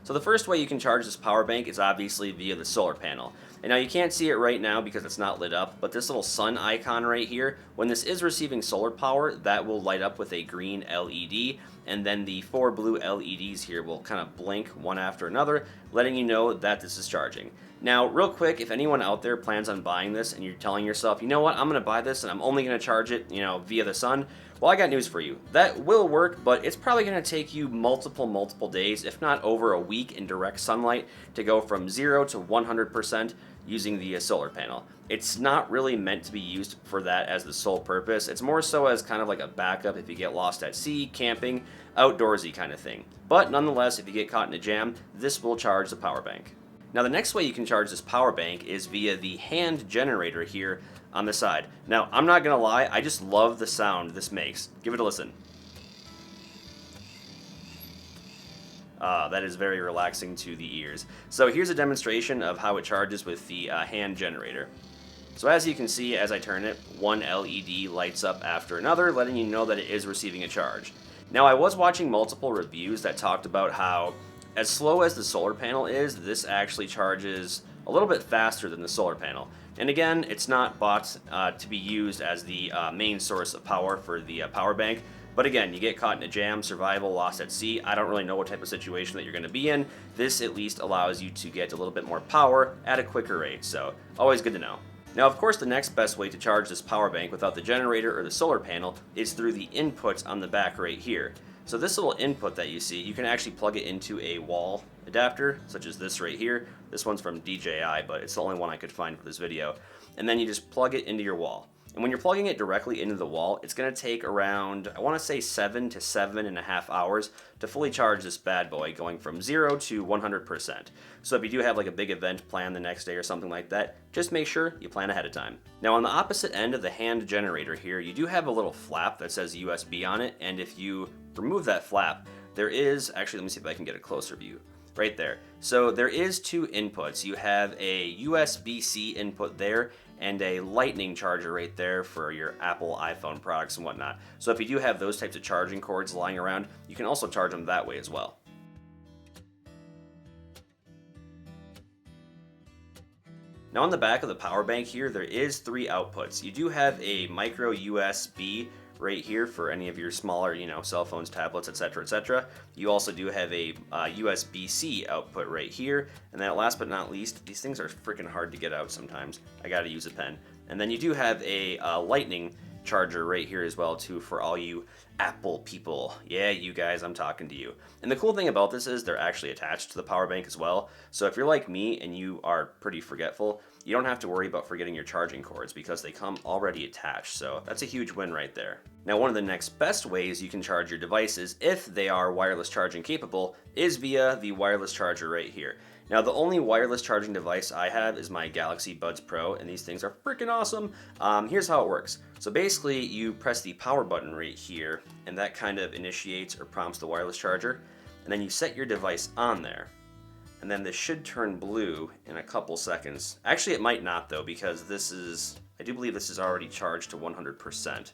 So the first way you can charge this power bank is obviously via the solar panel. And now you can't see it right now because it's not lit up, but this little sun icon right here, when this is receiving solar power, that will light up with a green LED, and then the 4 blue LEDs here will kind of blink one after another, letting you know that this is charging. Now, real quick, if anyone out there plans on buying this and you're telling yourself, you know what, I'm going to buy this and I'm only going to charge it, via the sun, well, I got news for you. That will work, but it's probably going to take you multiple days, if not over a week in direct sunlight, to go from 0 to 100% using the solar panel. It's not really meant to be used for that as the sole purpose. It's more so as kind of like a backup if you get lost at sea, camping, outdoorsy kind of thing. But nonetheless, if you get caught in a jam, this will charge the power bank. Now the next way you can charge this power bank is via the hand generator here on the side. Now I'm not gonna lie, I just love the sound this makes. Give it a listen. That is very relaxing to the ears. So here's a demonstration of how it charges with the hand generator. So as you can see, as I turn it, one LED lights up after another, letting you know that it is receiving a charge. Now I was watching multiple reviews that talked about how as slow as the solar panel is, this actually charges a little bit faster than the solar panel. And again, it's not bought to be used as the main source of power for the power bank. But again, you get caught in a jam, survival, lost at sea. I don't really know what type of situation that you're going to be in. This at least allows you to get a little bit more power at a quicker rate. So always good to know. Now, of course, the next best way to charge this power bank without the generator or the solar panel is through the inputs on the back right here. So this little input that you see, you can actually plug it into a wall adapter, such as this right here. This one's from DJI, but it's the only one I could find for this video. And then you just plug it into your wall. And when you're plugging it directly into the wall, it's going to take around, I want to say 7 to 7.5 hours to fully charge this bad boy, going from 0 to 100%. So if you do have like a big event planned the next day or something like that, just make sure you plan ahead of time. Now on the opposite end of the hand generator here, you do have a little flap that says USB on it, and if you remove that flap, there is, actually let me see if I can get a closer view. Right there. So there is 2 inputs. You have a USB-C input there and a lightning charger right there for your Apple iPhone products and whatnot. So if you do have those types of charging cords lying around, you can also charge them that way as well. Now on the back of the power bank here, there is 3 outputs. You do have a micro USB right here for any of your smaller, cell phones, tablets, etc., etc. You also do have a USB-C output right here. And then last but not least, these things are freaking hard to get out sometimes. I gotta use a pen. And then you do have a lightning charger right here as well too for all you Apple people. Yeah, you guys, I'm talking to you. And the cool thing about this is they're actually attached to the power bank as well. So if you're like me and you are pretty forgetful, you don't have to worry about forgetting your charging cords because they come already attached. So that's a huge win right there. Now, one of the next best ways you can charge your devices if they are wireless charging capable is via the wireless charger right here. Now, the only wireless charging device I have is my Galaxy Buds Pro, and these things are freaking awesome. Here's how it works. So basically, you press the power button right here, and that kind of initiates or prompts the wireless charger, and then you set your device on there. And then this should turn blue in a couple seconds. Actually, it might not though, because I do believe this is already charged to 100%.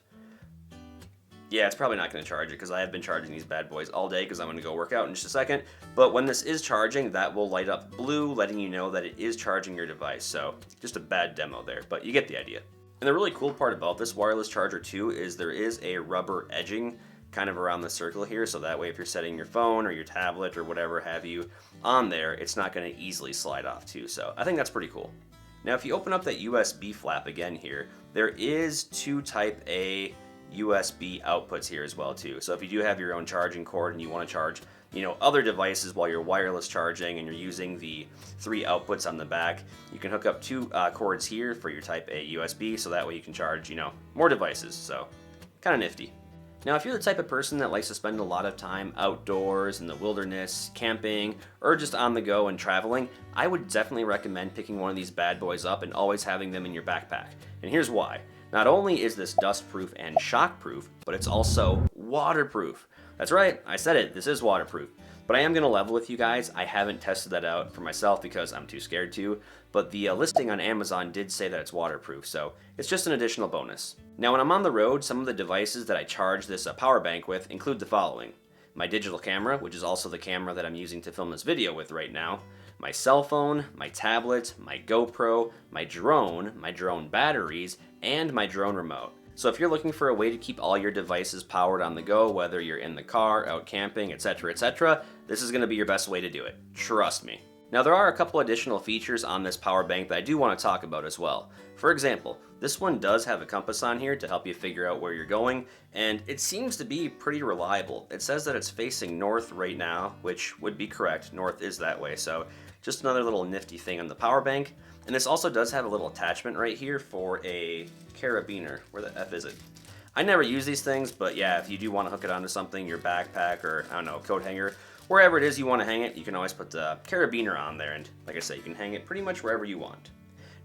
Yeah, it's probably not going to charge it because I have been charging these bad boys all day because I'm going to go work out in just a second. But when this is charging, that will light up blue, letting you know that it is charging your device. So just a bad demo there, but you get the idea. And the really cool part about this wireless charger too is there is a rubber edging kind of around the circle here, so that way if you're setting your phone or your tablet or whatever have you on there, it's not going to easily slide off too. So I think that's pretty cool. Now if you open up that USB flap again here, there is 2 type A USB outputs here as well too. So if you do have your own charging cord and you want to charge, other devices while you're wireless charging and you're using the 3 outputs on the back, you can hook up 2 cords here for your type A USB, so that way you can charge, more devices. So kind of nifty. Now, if you're the type of person that likes to spend a lot of time outdoors in the wilderness, camping, or just on the go and traveling, I would definitely recommend picking one of these bad boys up and always having them in your backpack. And here's why. Not only is this dust-proof and shock-proof, but it's also waterproof. That's right, I said it, this is waterproof. But I am going to level with you guys. I haven't tested that out for myself because I'm too scared to, but the listing on Amazon did say that it's waterproof, so it's just an additional bonus. Now when I'm on the road, some of the devices that I charge this power bank with include the following. my digital camera, which is also the camera that I'm using to film this video with right now, my cell phone, my tablet, my GoPro, my drone batteries, and my drone remote. So if you're looking for a way to keep all your devices powered on the go, whether you're in the car, out camping, etc., this is going to be your best way to do it. Trust me. Now there are a couple additional features on this power bank that I do want to talk about as well. For example, this one does have a compass on here to help you figure out where you're going, and it seems to be pretty reliable. It says that it's facing north right now, which would be correct. North is that way, so just another little nifty thing on the power bank. And this also does have a little attachment right here for a carabiner. Where the F is it? I never use these things, but yeah, if you do want to hook it onto something, your backpack or, I don't know, coat hanger, wherever it is you want to hang it, you can always put the carabiner on there, and like I say, you can hang it pretty much wherever you want.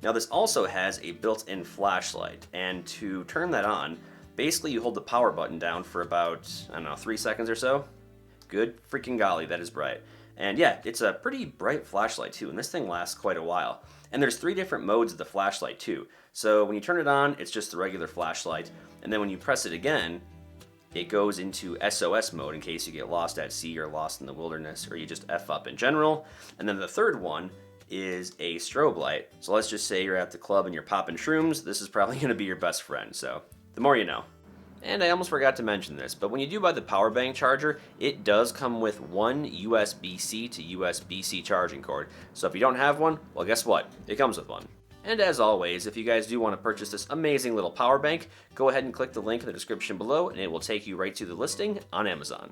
Now this also has a built-in flashlight, and to turn that on, basically you hold the power button down for about, I don't know, 3 seconds or so. Good freaking golly, that is bright. And yeah, it's a pretty bright flashlight too, and this thing lasts quite a while. And there's 3 different modes of the flashlight too. So when you turn it on, it's just the regular flashlight, and then when you press it again, it goes into SOS mode in case you get lost at sea or lost in the wilderness or you just F up in general. And then the third one is a strobe light. So let's just say you're at the club and you're popping shrooms, this is probably going to be your best friend, so the more you know. And I almost forgot to mention this, but when you do buy the power bank charger, it does come with one USB-C to USB-C charging cord. So if you don't have one, well guess what? It comes with one. And as always, if you guys do want to purchase this amazing little power bank, go ahead and click the link in the description below and it will take you right to the listing on Amazon.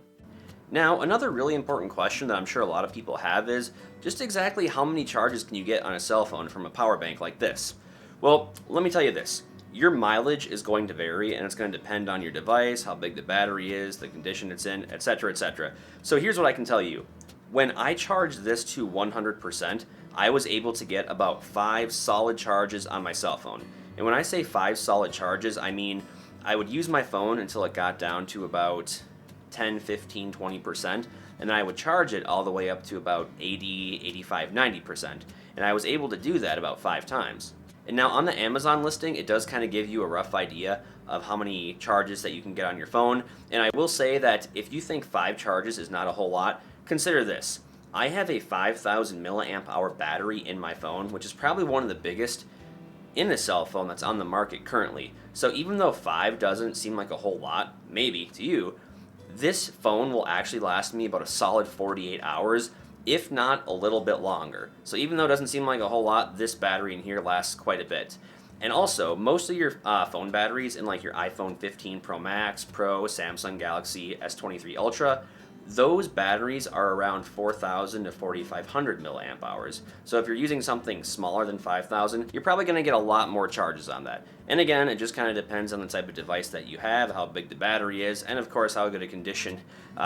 Now, another really important question that I'm sure a lot of people have is, just exactly how many charges can you get on a cell phone from a power bank like this? Well, let me tell you this. Your mileage is going to vary, and it's going to depend on your device, how big the battery is, the condition it's in, etc. So here's what I can tell you. When I charged this to 100%, I was able to get about 5 solid charges on my cell phone. And when I say 5 solid charges, I mean I would use my phone until it got down to about 10, 15, 20%, and then I would charge it all the way up to about 80, 85, 90%. And I was able to do that about 5 times. And now on the Amazon listing, it does kind of give you a rough idea of how many charges that you can get on your phone. And I will say that if you think 5 charges is not a whole lot, consider this. I have a 5,000 milliamp hour battery in my phone, which is probably one of the biggest in the cell phone that's on the market currently. So even though 5 doesn't seem like a whole lot, maybe to you, this phone will actually last me about a solid 48 hours, if not a little bit longer. So even though it doesn't seem like a whole lot, this battery in here lasts quite a bit. And also, most of your phone batteries in like your iPhone 15 Pro Max, Pro, Samsung Galaxy S23 Ultra, those batteries are around 4,000 to 4,500 milliamp hours. So if you're using something smaller than 5,000, you're probably going to get a lot more charges on that. And again, it just kind of depends on the type of device that you have, how big the battery is, and of course how good a condition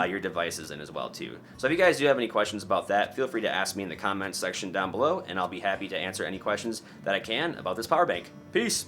your device is in as well too. So if you guys do have any questions about that, feel free to ask me in the comments section down below, and I'll be happy to answer any questions that I can about this power bank. Peace!